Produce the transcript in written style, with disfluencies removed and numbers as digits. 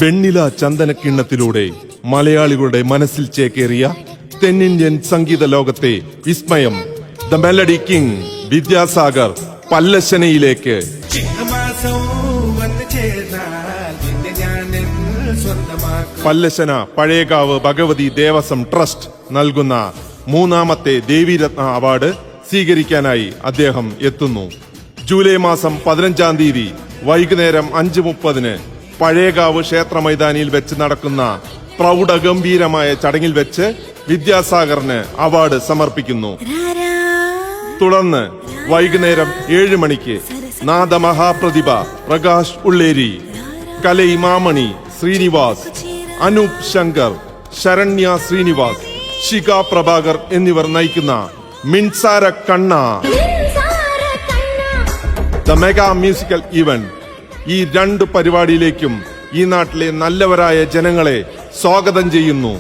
വെണ്ണില ചന്ദനക്കിണ്ണത്തിലൂടെ മലയാളികളുടെ മനസ്സിൽ ചേക്കേറിയ തെന്നിന്ത്യൻ സംഗീത ലോകത്തെ വിസ്മയം ദ മെലഡി കിങ് വിദ്യാസാഗർ പല്ലശനയിലേക്ക്. പല്ലശന പഴയകാവ് ഭഗവതി ദേവസ്വം ട്രസ്റ്റ് നൽകുന്ന മൂന്നാമത്തെ ദേവീരത്ന അവാർഡ് സ്വീകരിക്കാനായി അദ്ദേഹം എത്തുന്നു. ജൂലൈ മാസം 15-ാം തീയതി വൈകുന്നേരം 5:30 പഴയകാവ് ക്ഷേത്ര മൈതാനിയിൽ വെച്ച് നടക്കുന്ന പ്രൗഢഗംഭീരമായ ചടങ്ങിൽ വെച്ച് വിദ്യാസാഗറിന് അവാർഡ് സമർപ്പിക്കുന്നു. തുടർന്ന് വൈകുന്നേരം 7 മണിക്ക് നാദമഹാപ്രതിഭ പ്രകാശ് ഉള്ളേരി, കലൈമാമണി ശ്രീനിവാസ്, അനൂപ് ശങ്കർ, ശരണ്യ ശ്രീനിവാസ്, ശിഖ പ്രഭാകർ എന്നിവർ നയിക്കുന്ന മിൻസാര കണ്ണ ദ മെഗാ മ്യൂസിക്കൽ ഇവന്റ്. ഈ 2 പരിപാടിയിലേക്കും ഈ നാട്ടിലെ നല്ലവരായ ജനങ്ങളെ സ്വാഗതം ചെയ്യുന്നു.